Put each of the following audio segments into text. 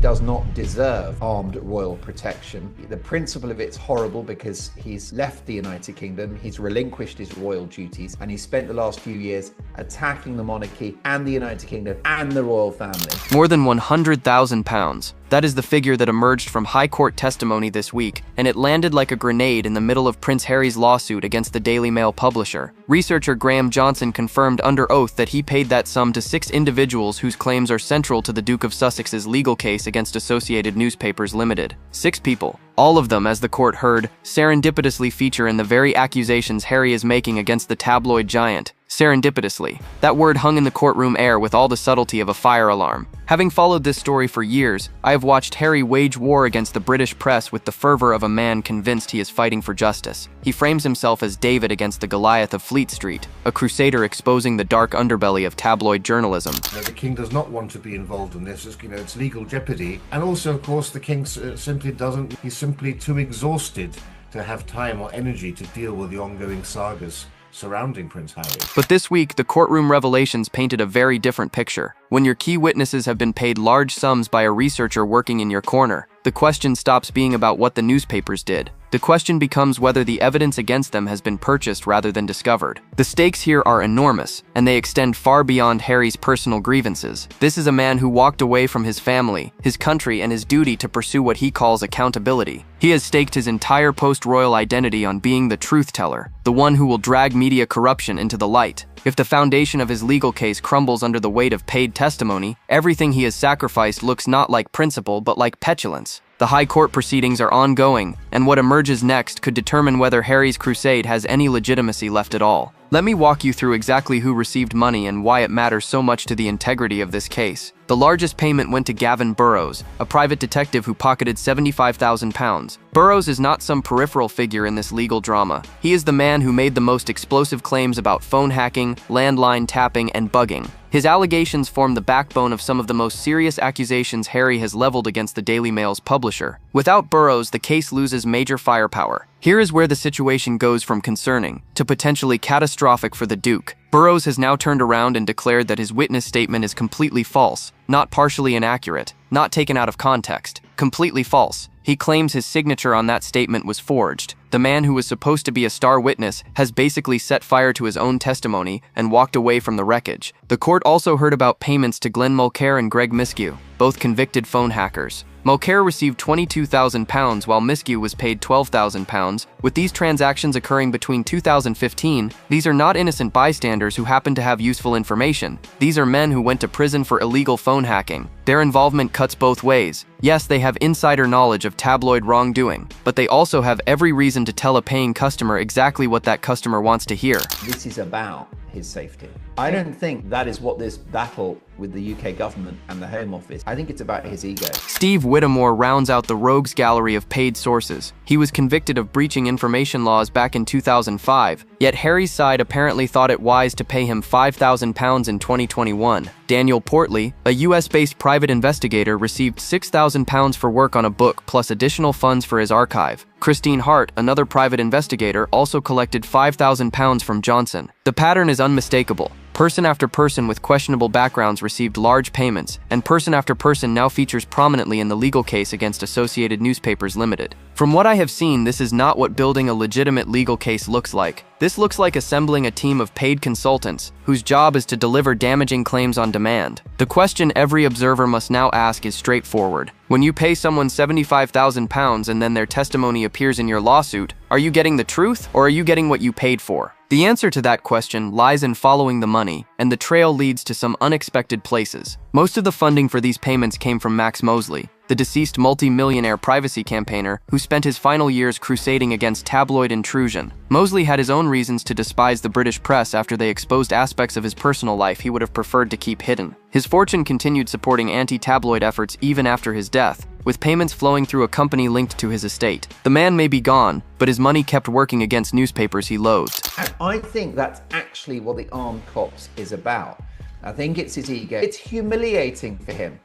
does not deserve armed royal protection. The principle of it's horrible because he's left the United Kingdom, he's relinquished his royal duties, and he's spent the last few years attacking the monarchy and the United Kingdom and the royal family. More than £100,000. That is the figure that emerged from High Court testimony this week, and it landed like a grenade in the middle of Prince Harry's lawsuit against the Daily Mail publisher. Researcher Graham Johnson confirmed under oath that he paid that sum to 6 individuals whose claims are central to the Duke of Sussex's legal case against Associated Newspapers Limited. 6 people. All of them, as the court heard, serendipitously feature in the very accusations Harry is making against the tabloid giant. Serendipitously. That word hung in the courtroom air with all the subtlety of a fire alarm. Having followed this story for years, I have watched Harry wage war against the British press with the fervor of a man convinced he is fighting for justice. He frames himself as David against the Goliath of Fleet Street, a crusader exposing the dark underbelly of tabloid journalism. The king does not want to be involved in this. It's legal jeopardy. And also, of course, the king simply doesn't. He's simply too exhausted to have time or energy to deal with the ongoing sagas surrounding Prince Harry. But this week, the courtroom revelations painted a very different picture. When your key witnesses have been paid large sums by a researcher working in your corner, the question stops being about what the newspapers did. The question becomes whether the evidence against them has been purchased rather than discovered. The stakes here are enormous, and they extend far beyond Harry's personal grievances. This is a man who walked away from his family, his country, and his duty to pursue what he calls accountability. He has staked his entire post-royal identity on being the truth teller, the one who will drag media corruption into the light. If the foundation of his legal case crumbles under the weight of paid testimony, everything he has sacrificed looks not like principle but like petulance. The High Court proceedings are ongoing, and what emerges next could determine whether Harry's crusade has any legitimacy left at all. Let me walk you through exactly who received money and why it matters so much to the integrity of this case. The largest payment went to Gavin Burrows, a private detective who pocketed £75,000. Burrows is not some peripheral figure in this legal drama. He is the man who made the most explosive claims about phone hacking, landline tapping, and bugging. His allegations form the backbone of some of the most serious accusations Harry has leveled against the Daily Mail's publisher. Without Burrows, the case loses major firepower. Here is where the situation goes from concerning to potentially catastrophic for the Duke. Burrows has now turned around and declared that his witness statement is completely false, not partially inaccurate, not taken out of context, completely false. He claims his signature on that statement was forged. The man who was supposed to be a star witness has basically set fire to his own testimony and walked away from the wreckage. The court also heard about payments to Glenn Mulcair and Greg Miskew, both convicted phone hackers. Mulcair received £22,000 while Miskew was paid £12,000. With these transactions occurring between 2015, these are not innocent bystanders who happen to have useful information. These are men who went to prison for illegal phone hacking. Their involvement cuts both ways. Yes, they have insider knowledge of tabloid wrongdoing, but they also have every reason to tell a paying customer exactly what that customer wants to hear. This is about his safety. I don't think that is what this battle with the UK government and the Home Office, I think it's about his ego. Steve Whittemore rounds out the rogues gallery of paid sources. He was convicted of breaching information laws back in 2005, yet Harry's side apparently thought it wise to pay him £5,000 in 2021. Daniel Portley, a US-based private investigator, received £6,000 for work on a book plus additional funds for his archive. Christine Hart, another private investigator, also collected £5,000 from Johnson. The pattern is unmistakable. Person after person with questionable backgrounds received large payments, and person after person now features prominently in the legal case against Associated Newspapers Limited. From what I have seen, this is not what building a legitimate legal case looks like. This looks like assembling a team of paid consultants, whose job is to deliver damaging claims on demand. The question every observer must now ask is straightforward. When you pay someone £75,000 and then their testimony appears in your lawsuit, are you getting the truth, or are you getting what you paid for? The answer to that question lies in following the money, and the trail leads to some unexpected places. Most of the funding for these payments came from Max Mosley, the deceased multi-millionaire privacy campaigner who spent his final years crusading against tabloid intrusion. Mosley had his own reasons to despise the British press after they exposed aspects of his personal life he would have preferred to keep hidden. His fortune continued supporting anti-tabloid efforts even after his death, with payments flowing through a company linked to his estate. The man may be gone, but his money kept working against newspapers he loathed. And I think that's actually what the armed cops is about. I think it's his ego. It's humiliating for him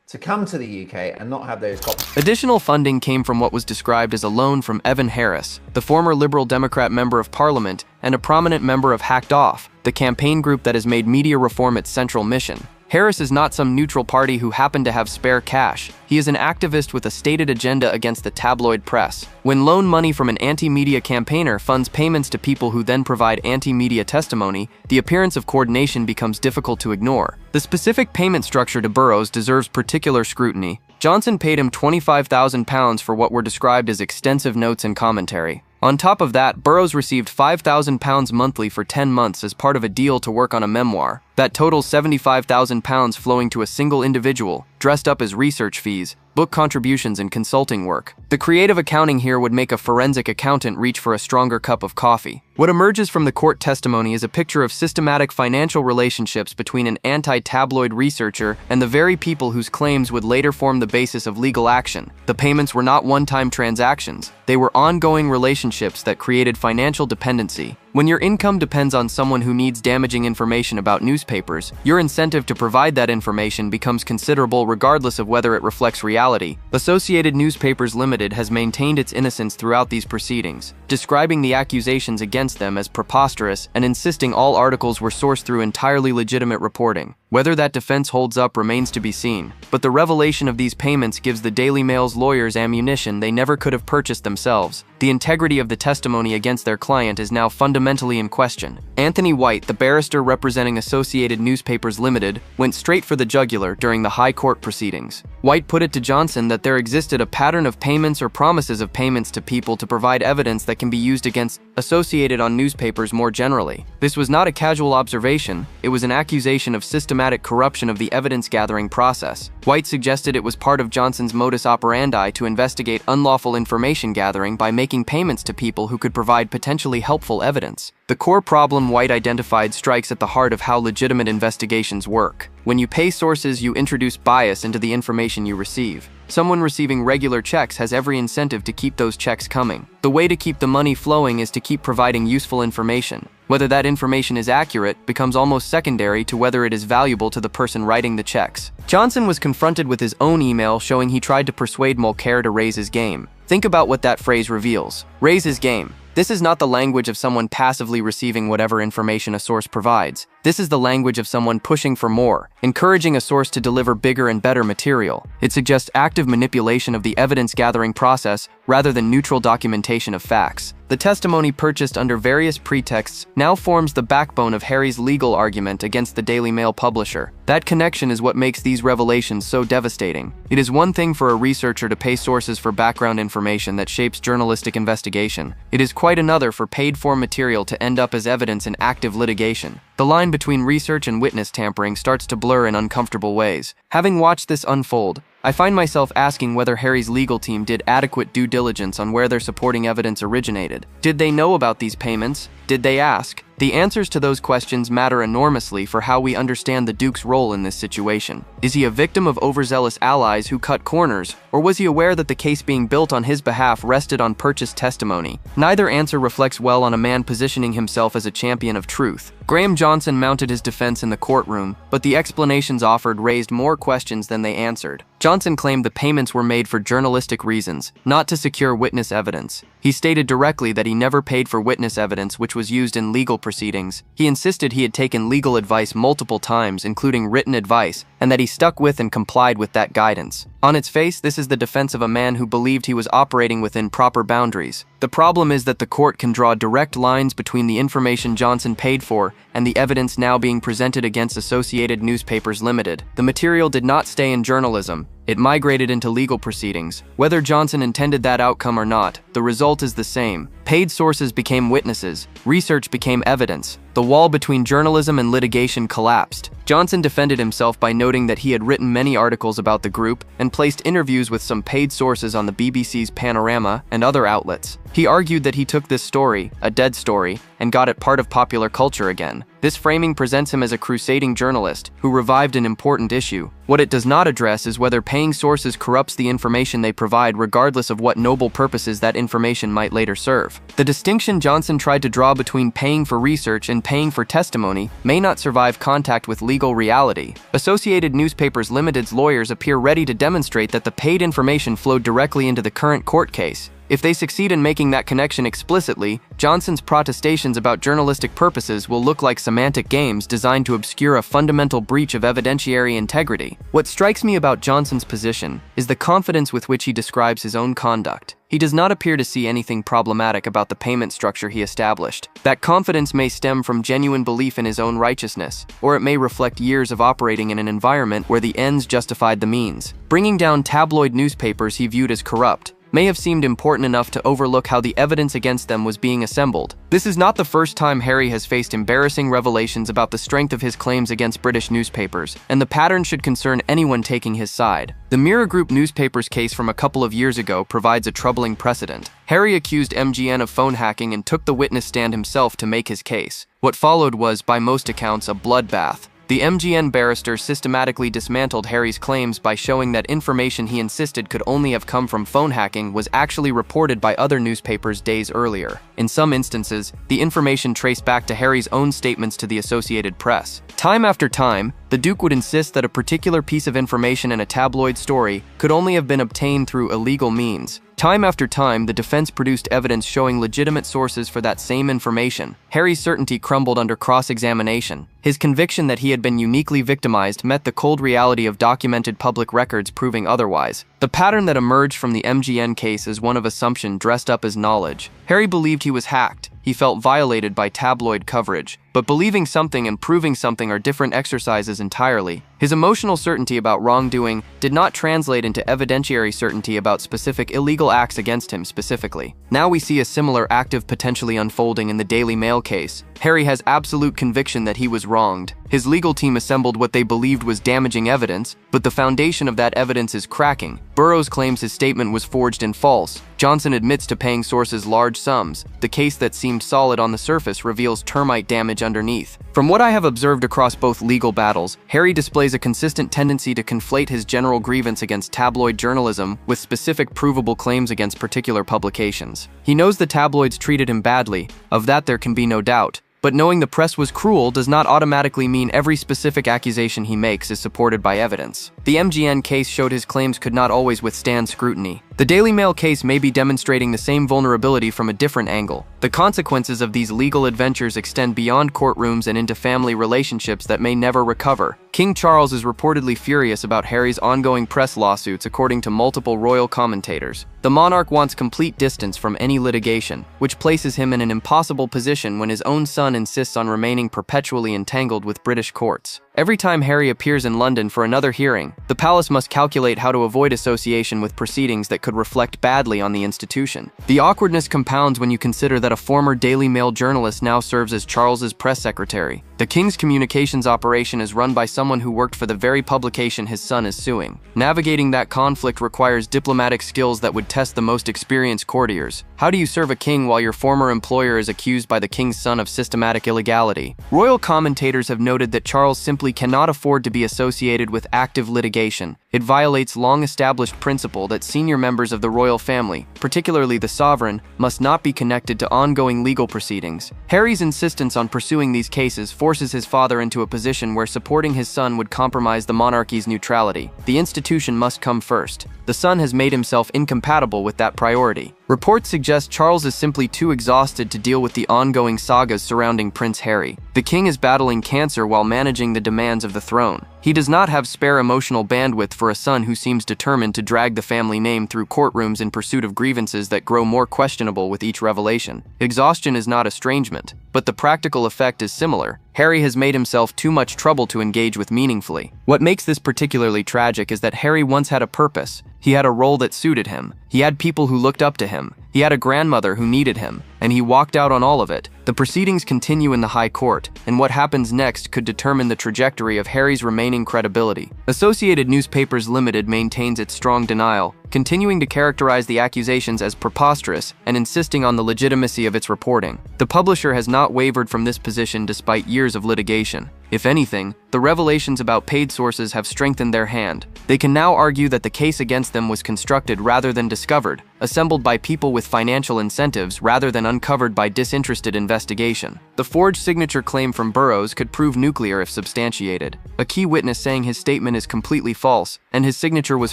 to come to the UK and not have those cops. Additional funding came from what was described as a loan from Evan Harris, the former Liberal Democrat member of Parliament and a prominent member of Hacked Off, the campaign group that has made media reform its central mission. Harris is not some neutral party who happened to have spare cash. He is an activist with a stated agenda against the tabloid press. When loan money from an anti-media campaigner funds payments to people who then provide anti-media testimony, the appearance of coordination becomes difficult to ignore. The specific payment structure to Burrows deserves particular scrutiny. Johnson paid him £25,000 for what were described as extensive notes and commentary. On top of that, Burrows received £5,000 monthly for 10 months as part of a deal to work on a memoir. That totals £75,000 flowing to a single individual, dressed up as research fees, book contributions, and consulting work. The creative accounting here would make a forensic accountant reach for a stronger cup of coffee. What emerges from the court testimony is a picture of systematic financial relationships between an anti-tabloid researcher and the very people whose claims would later form the basis of legal action. The payments were not one-time transactions. They were ongoing relationships that created financial dependency. When your income depends on someone who needs damaging information about newspapers, your incentive to provide that information becomes considerable regardless of whether it reflects reality. Associated Newspapers Limited has maintained its innocence throughout these proceedings, describing the accusations against them as preposterous and insisting all articles were sourced through entirely legitimate reporting. Whether that defense holds up remains to be seen, but the revelation of these payments gives the Daily Mail's lawyers ammunition they never could have purchased themselves. The integrity of the testimony against their client is now fundamentally in question. Anthony White, the barrister representing Associated Newspapers Limited, went straight for the jugular during the High Court proceedings. White put it to Johnson that there existed a pattern of payments or promises of payments to people to provide evidence that can be used against Associated on newspapers more generally. This was not a casual observation, it was an accusation of systematic corruption of the evidence-gathering process. White suggested it was part of Johnson's modus operandi to investigate unlawful information gathering by making payments to people who could provide potentially helpful evidence. The core problem White identified strikes at the heart of how legitimate investigations work. When you pay sources, you introduce bias into the information you receive. Someone receiving regular checks has every incentive to keep those checks coming. The way to keep the money flowing is to keep providing useful information. Whether that information is accurate becomes almost secondary to whether it is valuable to the person writing the checks. Johnson was confronted with his own email showing he tried to persuade Mulcair to raise his game. Think about what that phrase reveals. Raise his game. This is not the language of someone passively receiving whatever information a source provides. This is the language of someone pushing for more, encouraging a source to deliver bigger and better material. It suggests active manipulation of the evidence-gathering process rather than neutral documentation of facts. The testimony purchased under various pretexts now forms the backbone of Harry's legal argument against the Daily Mail publisher. That connection is what makes these revelations so devastating. It is one thing for a researcher to pay sources for background information that shapes journalistic investigation. It is quite another for paid-for material to end up as evidence in active litigation. The line between research and witness tampering starts to blur in uncomfortable ways. Having watched this unfold, I find myself asking whether Harry's legal team did adequate due diligence on where their supporting evidence originated. Did they know about these payments? Did they ask? The answers to those questions matter enormously for how we understand the Duke's role in this situation. Is he a victim of overzealous allies who cut corners, or was he aware that the case being built on his behalf rested on purchased testimony? Neither answer reflects well on a man positioning himself as a champion of truth. Graham Johnson mounted his defense in the courtroom, but the explanations offered raised more questions than they answered. Johnson claimed the payments were made for journalistic reasons, not to secure witness evidence. He stated directly that he never paid for witness evidence which was used in legal proceedings. He insisted he had taken legal advice multiple times, including written advice, and that he stuck with and complied with that guidance. On its face, this is the defense of a man who believed he was operating within proper boundaries. The problem is that the court can draw direct lines between the information Johnson paid for and the evidence now being presented against Associated Newspapers Limited. The material did not stay in journalism. It migrated into legal proceedings. Whether Johnson intended that outcome or not, the result is the same. Paid sources became witnesses. Research became evidence. The wall between journalism and litigation collapsed. Johnson defended himself by noting that he had written many articles about the group and placed interviews with some paid sources on the BBC's Panorama and other outlets. He argued that he took this story, a dead story, and got it part of popular culture again. This framing presents him as a crusading journalist who revived an important issue. What it does not address is whether paying sources corrupts the information they provide regardless of what noble purposes that information might later serve. The distinction Johnson tried to draw between paying for research and paying for testimony may not survive contact with legal reality. Associated Newspapers Limited's lawyers appear ready to demonstrate that the paid information flowed directly into the current court case. If they succeed in making that connection explicitly, Johnson's protestations about journalistic purposes will look like semantic games designed to obscure a fundamental breach of evidentiary integrity. What strikes me about Johnson's position is the confidence with which he describes his own conduct. He does not appear to see anything problematic about the payment structure he established. That confidence may stem from genuine belief in his own righteousness, or it may reflect years of operating in an environment where the ends justified the means. Bringing down tabloid newspapers he viewed as corrupt may have seemed important enough to overlook how the evidence against them was being assembled. This is not the first time Harry has faced embarrassing revelations about the strength of his claims against British newspapers, and the pattern should concern anyone taking his side. The Mirror Group newspaper's case from a couple of years ago provides a troubling precedent. Harry accused MGN of phone hacking and took the witness stand himself to make his case. What followed was, by most accounts, a bloodbath. The MGN barrister systematically dismantled Harry's claims by showing that information he insisted could only have come from phone hacking was actually reported by other newspapers days earlier. In some instances, the information traced back to Harry's own statements to the Associated Press. Time after time, the Duke would insist that a particular piece of information in a tabloid story could only have been obtained through illegal means. Time after time, the defense produced evidence showing legitimate sources for that same information. Harry's certainty crumbled under cross-examination. His conviction that he had been uniquely victimized met the cold reality of documented public records proving otherwise. The pattern that emerged from the MGN case is one of assumption dressed up as knowledge. Harry believed he was hacked. He felt violated by tabloid coverage. But believing something and proving something are different exercises entirely. His emotional certainty about wrongdoing did not translate into evidentiary certainty about specific illegal acts against him specifically. Now we see a similar active potentially unfolding in the Daily Mail case. Harry has absolute conviction that he was wronged. His legal team assembled what they believed was damaging evidence, but the foundation of that evidence is cracking. Burroughs claims his statement was forged and false. Johnson admits to paying sources large sums. The case that seemed solid on the surface reveals termite damage underneath. From what I have observed across both legal battles, Harry displays a consistent tendency to conflate his general grievance against tabloid journalism with specific provable claims against particular publications. He knows the tabloids treated him badly, of that there can be no doubt. But knowing the press was cruel does not automatically mean every specific accusation he makes is supported by evidence. The MGN case showed his claims could not always withstand scrutiny. The Daily Mail case may be demonstrating the same vulnerability from a different angle. The consequences of these legal adventures extend beyond courtrooms and into family relationships that may never recover. King Charles is reportedly furious about Harry's ongoing press lawsuits, according to multiple royal commentators. The monarch wants complete distance from any litigation, which places him in an impossible position when his own son insists on remaining perpetually entangled with British courts. Every time Harry appears in London for another hearing, the palace must calculate how to avoid association with proceedings that could reflect badly on the institution. The awkwardness compounds when you consider that a former Daily Mail journalist now serves as Charles's press secretary. The King's communications operation is run by someone who worked for the very publication his son is suing. Navigating that conflict requires diplomatic skills that would test the most experienced courtiers. How do you serve a king while your former employer is accused by the king's son of systematic illegality? Royal commentators have noted that Charles simply cannot afford to be associated with active litigation. It violates long-established principle that senior members of the royal family, particularly the sovereign, must not be connected to ongoing legal proceedings. Harry's insistence on pursuing these cases forces his father into a position where supporting his son would compromise the monarchy's neutrality. The institution must come first. The son has made himself incompatible with that priority. Reports suggest Charles is simply too exhausted to deal with the ongoing sagas surrounding Prince Harry. The king is battling cancer while managing the demands of the throne. He does not have spare emotional bandwidth for a son who seems determined to drag the family name through courtrooms in pursuit of grievances that grow more questionable with each revelation. Exhaustion is not estrangement, but the practical effect is similar. Harry has made himself too much trouble to engage with meaningfully. What makes this particularly tragic is that Harry once had a purpose. He had a role that suited him. He had people who looked up to him. He had a grandmother who needed him, and he walked out on all of it. The proceedings continue in the High Court, and what happens next could determine the trajectory of Harry's remaining credibility. Associated Newspapers Limited maintains its strong denial, continuing to characterize the accusations as preposterous and insisting on the legitimacy of its reporting. The publisher has not wavered from this position despite years of litigation. If anything, the revelations about paid sources have strengthened their hand. They can now argue that the case against them was constructed rather than discovered. assembled by people with financial incentives rather than uncovered by disinterested investigation. The forged signature claim from Burroughs could prove nuclear if substantiated. A key witness saying his statement is completely false and his signature was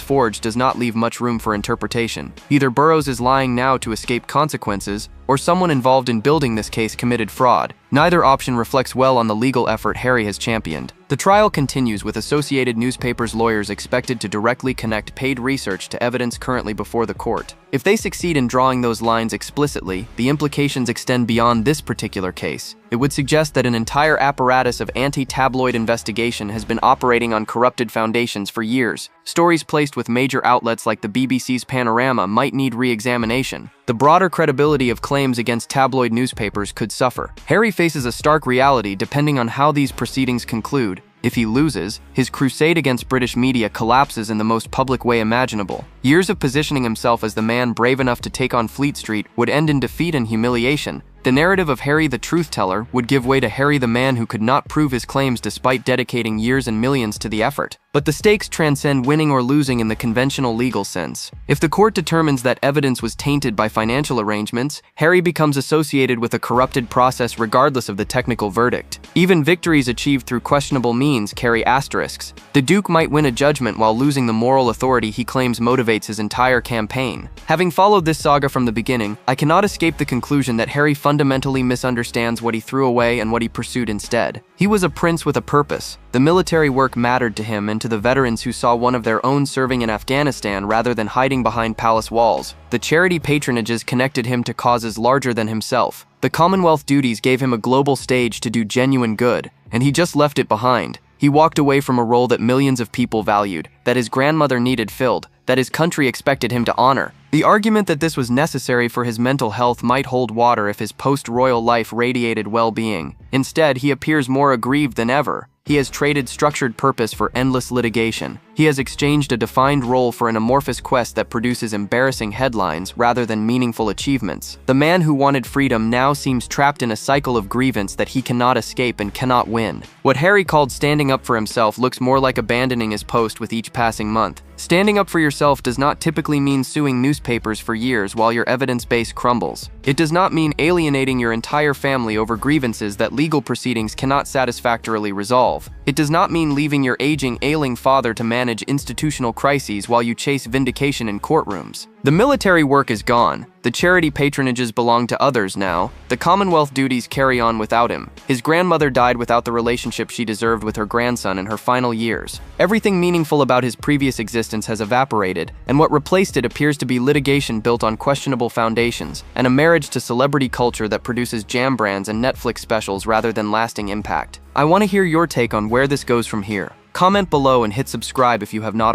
forged does not leave much room for interpretation. Either Burroughs is lying now to escape consequences, or someone involved in building this case committed fraud. Neither option reflects well on the legal effort Harry has championed. The trial continues with Associated Newspapers lawyers expected to directly connect paid research to evidence currently before the court. If they succeed in drawing those lines explicitly, the implications extend beyond this particular case. It would suggest that an entire apparatus of anti-tabloid investigation has been operating on corrupted foundations for years. Stories placed with major outlets like the BBC's Panorama might need re-examination. The broader credibility of claims against tabloid newspapers could suffer. Harry faces a stark reality depending on how these proceedings conclude. If he loses, his crusade against British media collapses in the most public way imaginable. Years of positioning himself as the man brave enough to take on Fleet Street would end in defeat and humiliation. The narrative of Harry the truth-teller would give way to Harry the man who could not prove his claims despite dedicating years and millions to the effort. But the stakes transcend winning or losing in the conventional legal sense. If the court determines that evidence was tainted by financial arrangements, Harry becomes associated with a corrupted process regardless of the technical verdict. Even victories achieved through questionable means carry asterisks. The Duke might win a judgment while losing the moral authority he claims motivates his entire campaign. Having followed this saga from the beginning, I cannot escape the conclusion that Harry fundamentally misunderstands what he threw away and what he pursued instead. He was a prince with a purpose. The military work mattered to him and to the veterans who saw one of their own serving in Afghanistan rather than hiding behind palace walls. The charity patronages connected him to causes larger than himself. The Commonwealth duties gave him a global stage to do genuine good, and he just left it behind. He walked away from a role that millions of people valued, that his grandmother needed filled, that his country expected him to honor. The argument that this was necessary for his mental health might hold water if his post-royal life radiated well-being. Instead, he appears more aggrieved than ever. He has traded structured purpose for endless litigation. He has exchanged a defined role for an amorphous quest that produces embarrassing headlines rather than meaningful achievements. The man who wanted freedom now seems trapped in a cycle of grievance that he cannot escape and cannot win. What Harry called standing up for himself looks more like abandoning his post with each passing month. Standing up for yourself does not typically mean suing newspapers for years while your evidence base crumbles. It does not mean alienating your entire family over grievances that legal proceedings cannot satisfactorily resolve. It does not mean leaving your aging, ailing father to manage institutional crises while you chase vindication in courtrooms. The military work is gone. The charity patronages belong to others now. The Commonwealth duties carry on without him. His grandmother died without the relationship she deserved with her grandson in her final years. Everything meaningful about his previous existence has evaporated, and what replaced it appears to be litigation built on questionable foundations, and a marriage to celebrity culture that produces jam brands and Netflix specials rather than lasting impact. I want to hear your take on where this goes from here. Comment below and hit subscribe if you have not already.